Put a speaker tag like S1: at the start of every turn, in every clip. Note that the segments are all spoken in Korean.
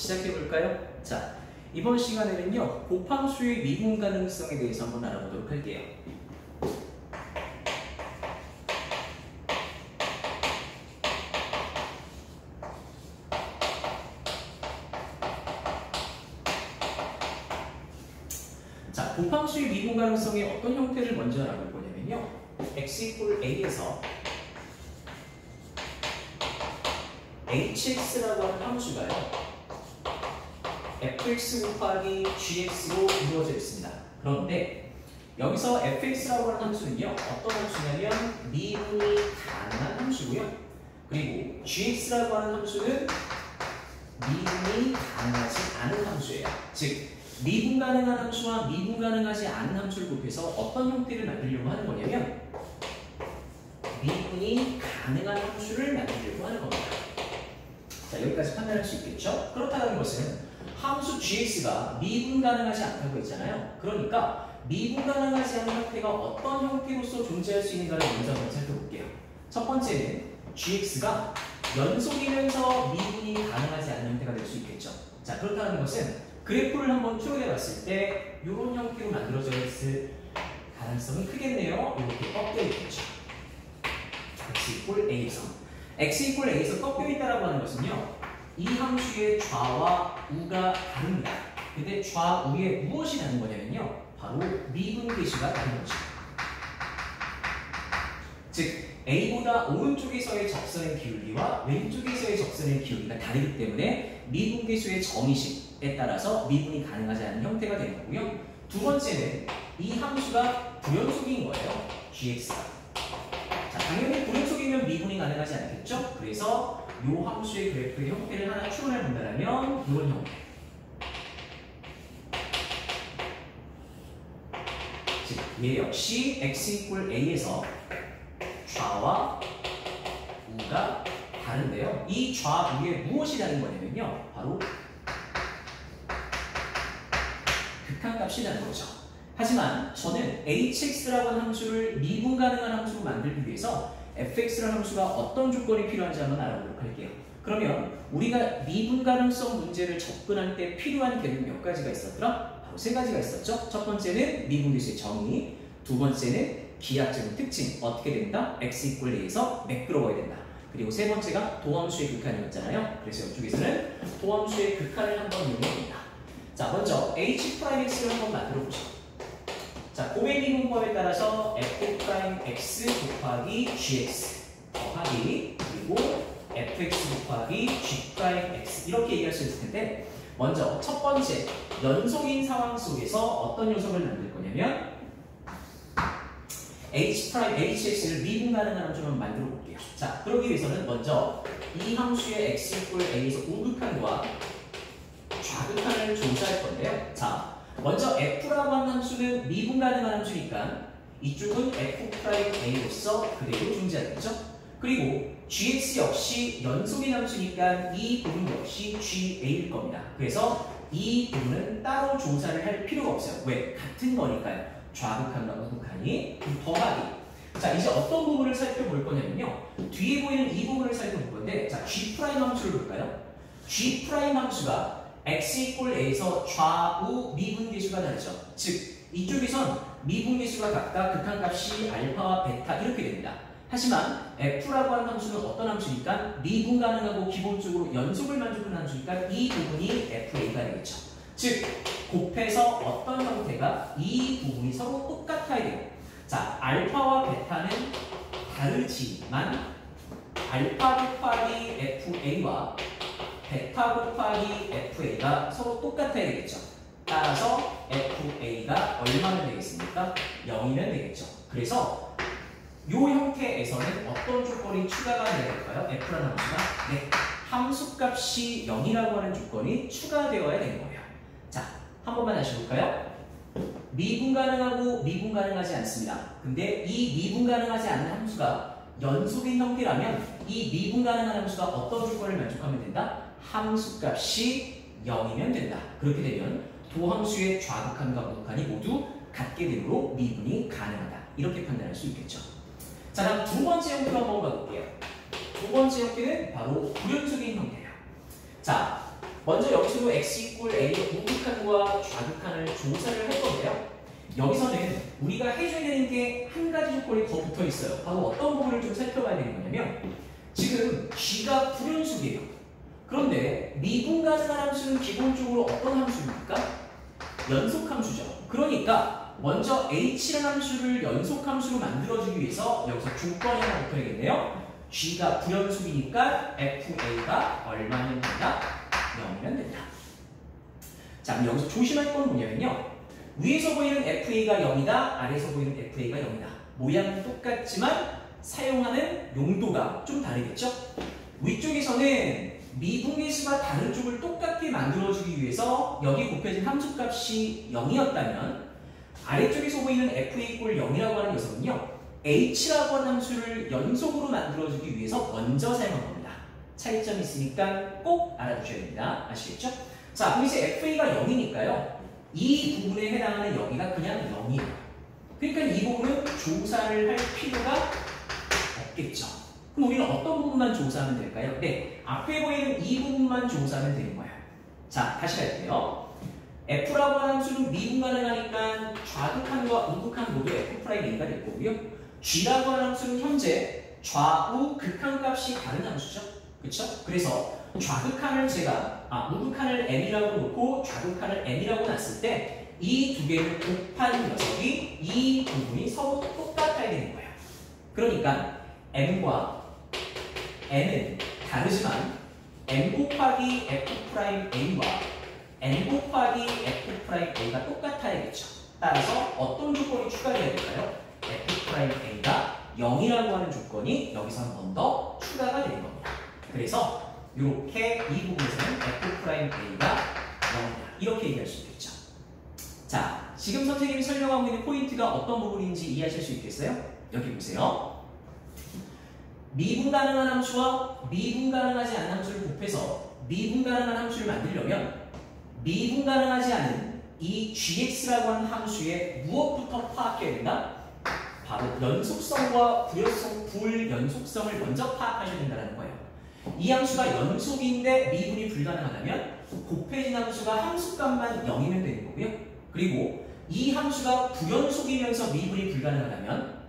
S1: 시작해볼까요? 자, 이번 시간에는요, 곱함수의 미분 가능성에 대해서 한번 알아보도록 할게요. 자, 곱함수의 미분 가능성의 어떤 형태를 먼저 알아볼 거냐면요, x = a에서 hx라고 하는 함수가요, fx 곱하기 gx로 이루어져 있습니다. 그런데 여기서 fx라고 하는 함수는요, 어떤 함수냐면 미분이 가능한 함수고요. 그리고 gx라고 하는 함수는 미분이 가능하지 않은 함수예요. 즉, 미분 가능한 함수와 미분 가능하지 않은 함수를 곱해서 어떤 형태를 만들려고 하는 거냐면 미분이 가능한 함수를 만들려고 하는 겁니다. 자, 여기까지 판단할 수 있겠죠? 그렇다는 것은 함수 gx가 미분 가능하지 않다고 했잖아요. 그러니까 미분 가능하지 않은 형태가 어떤 형태로서 존재할 수 있는가를 먼저 한번 살펴볼게요. 첫 번째는 gx가 연속이면서 미분이 가능하지 않은 형태가 될 수 있겠죠. 자, 그렇다는 것은 그래프를 한번 추론해 봤을 때 이런 형태로 만들어져 있을 가능성이 크겠네요. 이렇게 꺾여 있겠죠. x = a에서 x = a에서 꺾여 있다라고 하는 것은요, 이 함수의 좌와 우가 다릅니다. 근데 좌우에 무엇이 다른 거냐면요, 바로 미분 계수가 다른 거죠. 즉, a보다 오른쪽에서의 접선의 기울기와 왼쪽에서의 접선의 기울기가 다르기 때문에 미분 계수의 정의식에 따라서 미분이 가능하지 않은 형태가 되는 거고요. 두 번째는 이 함수가 불연속인 거예요, gx가. 자, 당연히 불연속이면 미분이 가능하지 않겠죠? 그래서 이 함수의 그래프의 형태를 하나 추론해 본다면 이런 형태. 즉, 얘 역시 x = a에서 좌와 우가 다른데요. 이 좌우에 무엇이 다른 거냐면요, 바로 극한값이 다른 거죠. 하지만 저는 hx라고 하는 함수를 미분 가능한 함수로 만들기 위해서 fx라는 함수가 어떤 조건이 필요한지 한번 알아보도록 할게요. 그러면 우리가 미분 가능성 문제를 접근할 때 필요한 개념 몇 가지가 있었더라? 바로 세 가지가 있었죠. 첫 번째는 미분 계수의 정의, 두 번째는 기하적인 특징, 어떻게 된다? x = a에서 매끄러워야 된다. 그리고 세 번째가 도함수의 극한이었잖아요. 그래서 이쪽에서는 도함수의 극한을 한번 이용해봅니다. 자, 먼저 h'x를 한번 만들어보죠. 자, 곱의 미분법에 따라서 f'x 곱하기 gx 더하기 그리고 fx 곱하기 g'x 이렇게 얘기할 수 있을 텐데, 먼저 첫 번째 연속인 상황 속에서 어떤 녀석을 만들 거냐면 hx를 미분 가능한 함수로 만들어 볼게요. 자, 그러기 위해서는 먼저 이 함수의 x = a에서 우극한과 좌극한을 조사할 건데요. 자, 먼저 f라고 하는 함수는 미분 가능한 함수니까 이쪽은 f'a로서 그대로 존재하겠죠. 그리고 gx 역시 연속인 함수니까 이 부분 역시 ga일 겁니다. 그래서 이 부분은 따로 조사를 할 필요가 없어요. 왜? 같은 거니까요. 좌극한과 우극한이 더하기. 자, 이제 어떤 부분을 살펴볼 거냐면요, 뒤에 보이는 이 부분을 살펴볼 건데, 자, g' 함수를 볼까요? g' 함수가 x = a에서 좌우 미분 계수가 다르죠. 즉, 이쪽에선 미분 계수가 각각 극한값이 알파와 베타 이렇게 됩니다. 하지만 f라고 하는 함수는 어떤 함수니까 미분 가능하고 기본적으로 연속을 만족하는 함수니까 이 부분이 fa가 되겠죠. 즉, 곱해서 어떤 형태가 이 부분이 서로 똑같아야 돼요. 자, 알파와 베타는 다르지만 알파 곱하기 fa와 베타 곱하기 fa가 서로 똑같아야 되겠죠. 따라서 fa가 얼마면 되겠습니까? 0이면 되겠죠. 그래서 이 형태에서는 어떤 조건이 추가가 돼야 될까요? f라는 함수가? 네, 함수값이 0이라고 하는 조건이 추가되어야 되는 거예요. 자, 한 번만 다시 볼까요? 미분 가능하고 미분 가능하지 않습니다. 근데 이 미분 가능하지 않는 함수가 연속인 형태라면 이 미분 가능한 함수가 어떤 조건을 만족하면 된다? 함수값이 0이면 된다. 그렇게 되면 도함수의 좌극한과 우극한이 모두 같게 되므로 미분이 가능하다. 이렇게 판단할 수 있겠죠. 자, 다음 두 번째 형태로 한번 가볼게요. 두 번째 형태는 바로 불연속인 형태예요. 자, 먼저 여기서도 x = a의 우극한과 좌극한을 조사를 할 건데요. 여기서는 우리가 해줘야 되는 게 한 가지 조건이 더 붙어 있어요. 바로 어떤 부분을 좀 살펴봐야 되는 거냐면 지금 g가 불연속이에요. 그런데 미분 가능한 함수는 기본적으로 어떤 함수입니까? 연속함수죠. 그러니까 먼저 h라는 함수를 연속함수로 만들어주기 위해서 여기서 조건이 하나 붙어야겠네요. g가 불연속이니까 fa가 얼마면 된다? 0이면 된다. 자, 그럼 여기서 조심할 건 뭐냐면요. 위에서 보이는 fa가 0이다, 아래에서 보이는 fa가 0이다. 모양은 똑같지만 사용하는 용도가 좀 다르겠죠? 위쪽에서는 미분계수가 다른 쪽을 똑같게 만들어주기 위해서 여기 곱해진 함수값이 0이었다면 아래쪽에서 보이는 fa = 0이라고 하는 녀석은요. h라고 하는 함수를 연속으로 만들어주기 위해서 먼저 사용한 겁니다. 차이점이 있으니까 꼭 알아두셔야 됩니다. 아시겠죠? 자, 그럼 이제 fa가 0이니까요. 이 부분에 해당하는 여기가 그냥 0이에요. 그러니까 이 부분은 조사를 할 필요가 없겠죠. 그럼 우리는 어떤 부분만 조사하면 될까요? 네, 앞에 보이는 이 부분만 조사하면 되는 거예요. 자, 다시 할게요. f라고 하는 함수는 미분 가능하니까 좌극한과 우극한 모두 f'a가 될 거고요. g라고 하는 함수는 현재 좌우 극한값이 다른 함수죠. 그렇죠? 그래서 좌극한을 우극한을 m이라고 놓고 좌극한을 n이라고 놨을 때 이 두 개를 곱한 녀석이 이 부분이 서로 똑같아야 되는 거예요. 그러니까 m과 n은 다르지만 m 곱하기 f'a와 n 곱하기 f'a가 똑같아야겠죠. 따라서 어떤 조건이 추가돼야 될까요? f'a가 0이라고 하는 조건이 여기서 한 번 더 추가가 되는 겁니다. 그래서 이렇게 이 부분에서는 f'a가 0이다. 이렇게 얘기할 수 있겠죠. 자, 지금 선생님이 설명하고 있는 포인트가 어떤 부분인지 이해하실 수 있겠어요? 여기 보세요. 미분 가능한 함수와 미분 가능하지 않은 함수를 곱해서 미분 가능한 함수를 만들려면 미분 가능하지 않은 이 gx라고 하는 함수의 무엇부터 파악해야 된다? 바로 연속성과 불연속성을 먼저 파악하셔야 된다는 거예요. 이 함수가 연속인데 미분이 불가능하다면 곱해진 함수가 함수값만 0이면 되는 거고요. 그리고 이 함수가 부연속이면서 미분이 불가능하다면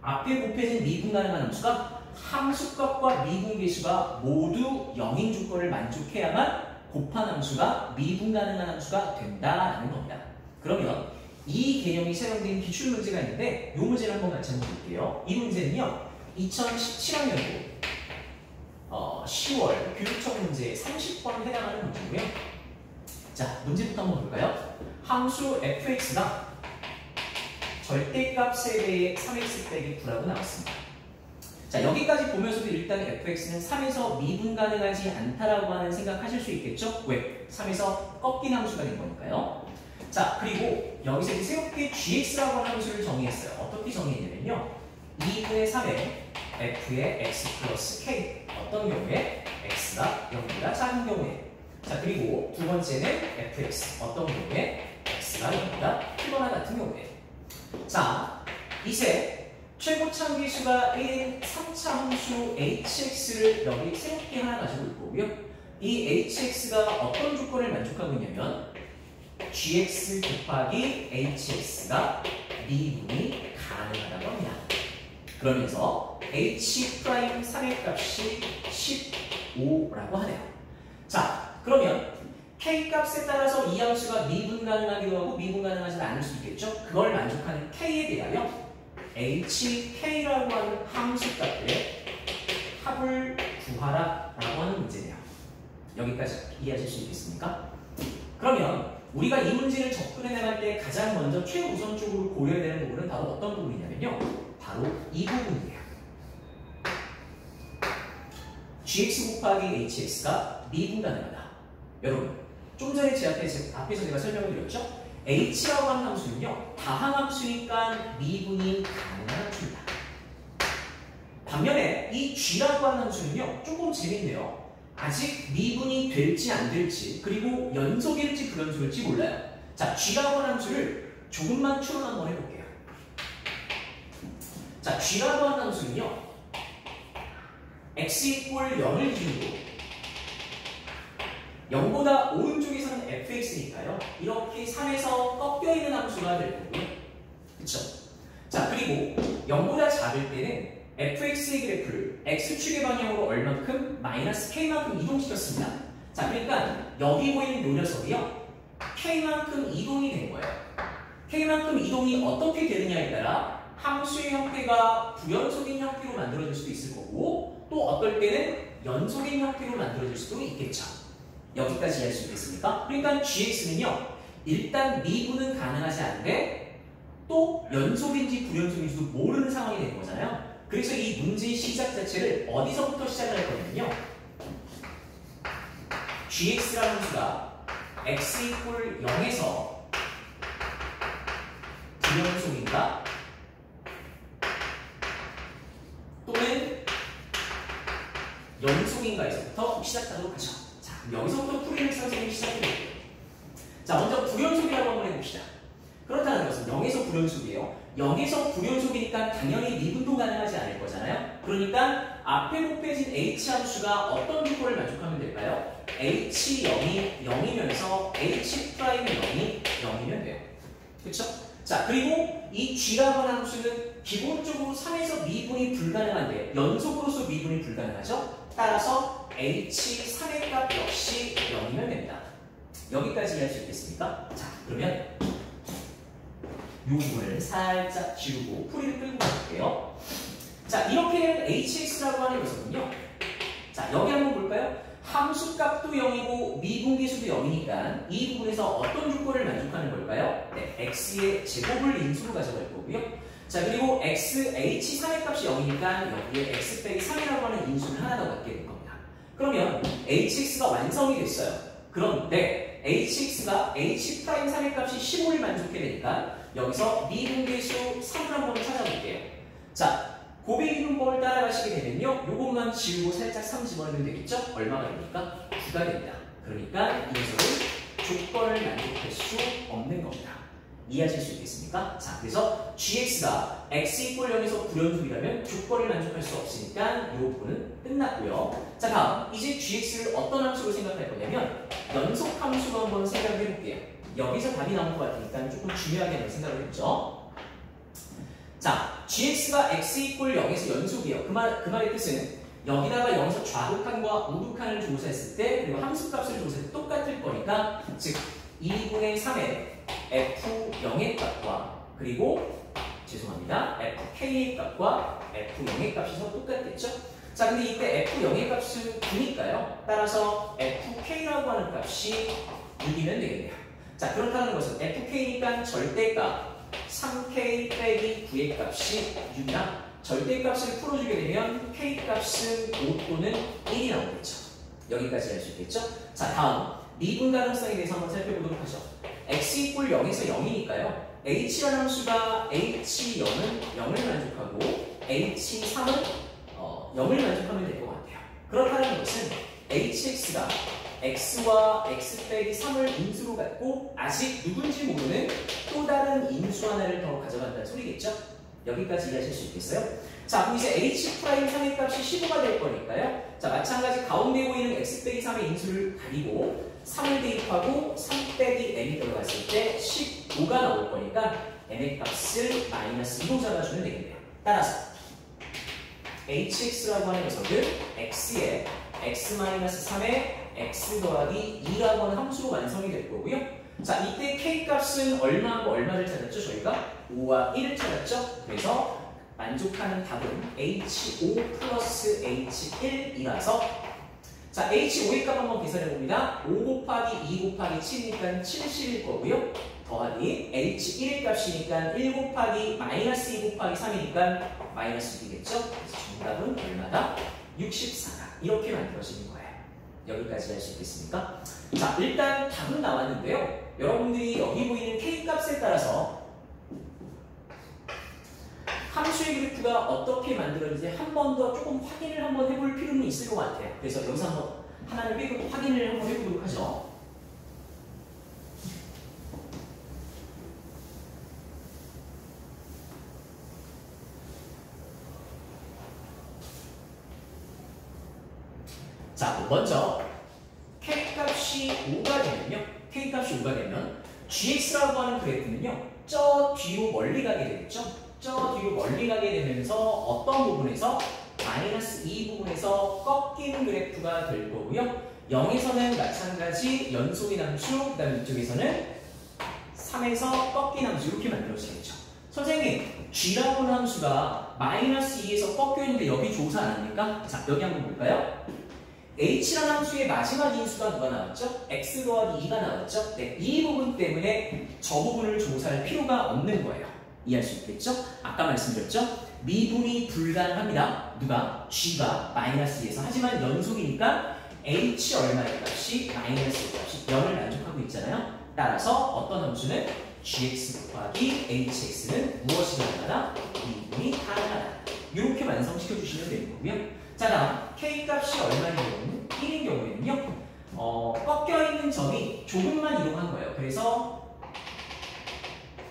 S1: 앞에 곱해진 미분 가능한 함수가 함수값과 미분계수가 모두 0인 조건을 만족해야만 곱한 함수가 미분 가능한 함수가 된다라는 겁니다. 그러면 이 개념이 사용된 기출문제가 있는데 이 문제를 한번 같이 한번 볼게요. 이 문제는요. 2017학년도 10월 교육청 문제 30번 해당하는 문제고요. 자, 문제부터 한번 볼까요? 함수 fx가 절대값 3배의 3x 빼기 9라고 나왔습니다. 자, 여기까지 보면서도 일단 fx는 3에서 미분 가능하지 않다라고 하는 생각하실 수 있겠죠? 왜? 3에서 꺾인 함수가 된 거니까요. 자, 그리고 여기서 이제 새롭게 gx라고 하는 함수를 정의했어요. 어떻게 정의했냐면요. 2분의 3에 f의 x 플러스 k. 어떤 경우에 x가 0보다 작은 경우에. 자, 그리고 두 번째는 fx. 어떤 경우에 x가 0보다 크거나 같은 경우에. 자, 이제 최고 참기수가 1인 3차 함수 hx를 여기 새롭게 하나 가지고 있고요. 이 hx가 어떤 조건을 만족하고 있냐면 gx 곱하기 hx가 미분이 가능하다고 합니다. 그러면서 h' 3의 값이 15라고 하네요. 자, 그러면 k 값에 따라서 이 함수가 미분 가능하기도 하고 미분 가능하지 않을 수 있겠죠? 그걸 만족하는 k에 대하여 hk라고 하는 함수값들의 합을 구하라 라고 하는 문제네요. 여기까지 이해하실 수 있겠습니까? 그러면 우리가 이 문제를 접근해 나갈 때 가장 먼저 최우선적으로 고려해야 되는 부분은 바로 어떤 부분이냐면요. 바로 이 부분이에요. gx 곱하기 hx가 미분 가능하다. 여러분, 좀 전에 앞에서 제가 설명을 드렸죠? h라고 하는 함수는요. 다항함수니까 미분이 가능한 함수입니다. 반면에 이 g라고 하는 함수는요. 조금 재밌네요. 아직 미분이 될지 안 될지 그리고 연속일지 불연속일지 몰라요. 자, g라고 하는 함수를 조금만 추론 한번 해볼게요. 자, g라고 하는 함수는요. x = 0을 기준으로 0보다 오른쪽에서는 fx니까요. 이렇게 3에서 꺾여 있는 함수가 될 거고요. 그쵸? 자, 그리고 0보다 작을 때는 fx의 그래프를 x축의 방향으로 얼만큼? 마이너스 k만큼 이동시켰습니다. 자, 그러니까 여기 보이는 요 녀석이요. k만큼 이동이 된 거예요. k만큼 이동이 어떻게 되느냐에 따라 함수의 형태가 부연속인 형태로 만들어질 수도 있을 거고 또 어떨 때는 연속인 형태로 만들어질 수도 있겠죠. 여기까지 이해할 수 있겠습니까? 그러니까 gx는요. 일단 미분은 가능하지 않은데 또 연속인지 불연속인지도 모르는 상황이 되는 거잖아요. 그래서 이 문제의 시작 자체를 어디서부터 시작을 할 거냐면요. gx라는 함수가 x 이퀄 0에서 불연속인가 또는 연속인가에서부터 시작하도록 하죠. 자, 여기서부터 풀이를 선생님이 시작해볼게요. 자, 먼저 불연속이라고 한번 해봅시다. 그렇다는 것은 0에서 불연속이에요. 0에서 불연속이니까 당연히 미분도 가능하지 않을 거잖아요. 그러니까 앞에 곱해진 h 함수가 어떤 조건을 만족하면 될까요? h0이 0이면서 h 프라임 0이 0이면 돼요. 그렇죠? 자, 그리고 이 g라고 하는 함수는 기본적으로 3에서 미분이 불가능한데 연속으로서 미분이 불가능하죠? 따라서 h3의 값 역시 0이면 됩니다. 여기까지 이해할 수 있겠습니까? 자, 그러면 이 부분을 살짝 지우고 풀이를 끌고 가볼게요. 자, 이렇게 되면 hx라고 하는 녀석은요. 자, 여기 한번 볼까요? 함수값도 0이고 미분계수도 0이니까 이 부분에서 어떤 조건을 만족하는 걸까요? 네, x의 제곱을 인수로 가져갈 거고요. 자, 그리고 h3의 값이 0이니까 여기에 x 빼기 3이라고 하는 인수를 하나 더 갖게 될 겁니다. 그러면 hx가 완성이 됐어요. 그런데 hx가 h'3의 값이 15를 만족해 되니까 여기서 미분계수 3을 한번 찾아볼게요. 자, 곱의 이분법을 따라가시게 되면요. 요것만 지우고 살짝 3 집어넣으면 되겠죠? 얼마가 됩니까? 9가 됩니다. 그러니까 이 녀석은 조건을 만족할 수 없는 겁니다. 이해하실 수 있겠습니까? 자, 그래서 gx가 x 이퀄 0에서 불연속이라면 조건을 만족할 수 없으니까 이 부분은 끝났고요. 자, 다음 이제 gx를 어떤 함수로 생각할 거냐면 연속 함수로 한번 생각해 볼게요. 여기서 답이 나올 것 같으니까 조금 중요하게 한번 생각을 해보죠. 자, gx가 x 이퀄 0에서 연속이에요. 그 말의 뜻은 여기다가 0에서 좌극한과 우극한을 조사했을 때 그리고 함수값을 조사했을 때 똑같을 거니까 즉 2분의 3의 f0의 값과 그리고 죄송합니다. fk의 값과 f0의 값이 서로 똑같겠죠? 자, 근데 이때 f0의 값은 9니까요. 따라서 fk라고 하는 값이 6이면 되겠네요. 자, 그렇다는 것은 fk니까 절대값 3k 빼기 9의 값이 6이나 절대값을 풀어주게 되면 k값은 5 또는 1이 나오겠죠. 여기까지 할 수 있겠죠? 자, 다음 미분 가능성에 대해서 한번 살펴보도록 하죠. x 이퀄 0에서 0이니까요. h라는 함수가 h0은 0을 만족하고 h3은 0을 만족하면 될 것 같아요. 그렇다는 것은 hx가 x와 x 빼기 3을 인수로 갖고 아직 누군지 모르는 또 다른 인수 하나를 더 가져간다는 소리겠죠? 여기까지 이해하실 수 있겠어요? 자, 그럼 이제 h'3의 값이 15가 될 거니까요. 자, 마찬가지 가운데 보이는 x 빼기 3의 인수를 가리고 3을 대입하고 3 빼기 m이 들어갔을 때 15가 나올 거니까 m의 값을 마이너스 2로 잡아주면 되겠네요. 따라서 hx라고 하는 녀석은 x에 x-3의 x 더하기 2라고 하는 함수로 완성이 될 거고요. 자, 이때 k값은 얼마하고 얼마를 찾았죠? 저희가 5와 1을 찾았죠? 그래서 만족하는 답은 h5 플러스 h1이라서 자, h5의 값 한번 계산해 봅니다. 5 곱하기 2 곱하기 7이니까 70일 거고요. 더하기 h1의 값이니까 1 곱하기 마이너스 2 곱하기 3이니까 마이너스 2겠죠? 그래서 정답은 얼마다? 64다. 이렇게 만들어지는 거예요. 여기까지 할 수 있겠습니까? 자, 일단 답은 나왔는데요. 여러분들이 여기 보이는 k값에 따라서 함수의 그래프가 어떻게 만들어지는지 한 번 더 조금 확인을 한번 해볼 필요는 있을 것 같아요. 그래서 여기서 한번 하나를 빼고 확인을 한번 해보도록 하죠. 자, 먼저 k값이 K값이 5가 되면요. K값이 5가 되면 GX라고 하는 그래프는요. 저 뒤로 멀리 가게 되겠죠. 저 뒤로 멀리 가게 되면서 어떤 부분에서 마이너스 2 부분에서 꺾이는 그래프가 될 거고요. 0에서는 마찬가지 연속인 함수, 그 다음에 이쪽에서는 3에서 꺾인 함수 이렇게 만들어지겠죠. 선생님, G라고 하는 함수가 마이너스 2에서 꺾여 있는데 여기 조사 안 합니까? 자, 여기 한번 볼까요? H라는 함수의 마지막 인수가 누가 나왔죠? X 더하기 2가 나왔죠? 네, 이 부분 때문에 저 부분을 조사할 필요가 없는 거예요. 이해할 수 있겠죠? 아까 말씀드렸죠? 미분이 불가능합니다. 누가? G가 마이너스 2에서. 하지만 연속이니까 H 얼마의 값이 마이너스 값이 0을 만족하고 있잖아요. 따라서 어떤 함수는 gx 곱하기 hx는 무엇이 가능하다? 미분이 가능하다. 이렇게 완성시켜 주시면 되는 거고요. 자, 다음 k값이 얼마인 경우는 1인 경우에는요. 꺾여 있는 점이 조금만 이동한 거예요. 그래서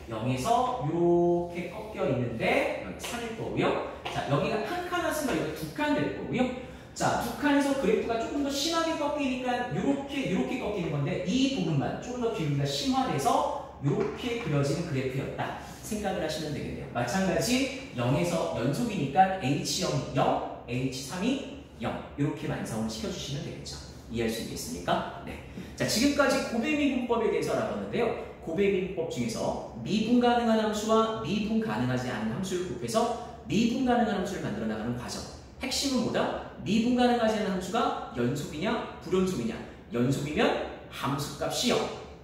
S1: 0에서 이렇게 꺾여 있는데 여기 3일 거고요. 자, 여기가 한 칸 왔으면 여기 두 칸 될 거고요. 자, 두 칸에서 그래프가 조금 더 심하게 꺾이니까 이렇게 꺾이는 건데 이 부분만 조금 더 기울기가 심화돼서 이렇게 그려지는 그래프였다 생각을 하시면 되겠네요. 마찬가지 0에서 연속이니까 H0이 0, H3이 0 이렇게 완성을 시켜주시면 되겠죠. 이해할 수 있겠습니까? 네. 자, 지금까지 고배미분법에 대해서 알아봤는데요. 고배미분법 중에서 미분 가능한 함수와 미분 가능하지 않은 함수를 곱해서 미분 가능한 함수를 만들어 나가는 과정. 핵심은 뭐다? 미분 가능하지 않은 함수가 연속이냐 불연속이냐. 연속이면 함수값이 0,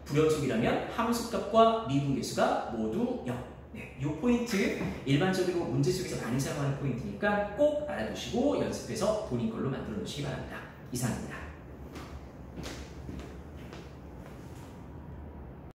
S1: 불연속이라면 함수값과 미분계수가 모두 0. 네, 이 포인트 일반적으로 문제 속에서 많이 사용하는 포인트니까 꼭 알아두시고 연습해서 본인 걸로 만들어 놓으시기 바랍니다. 이상입니다.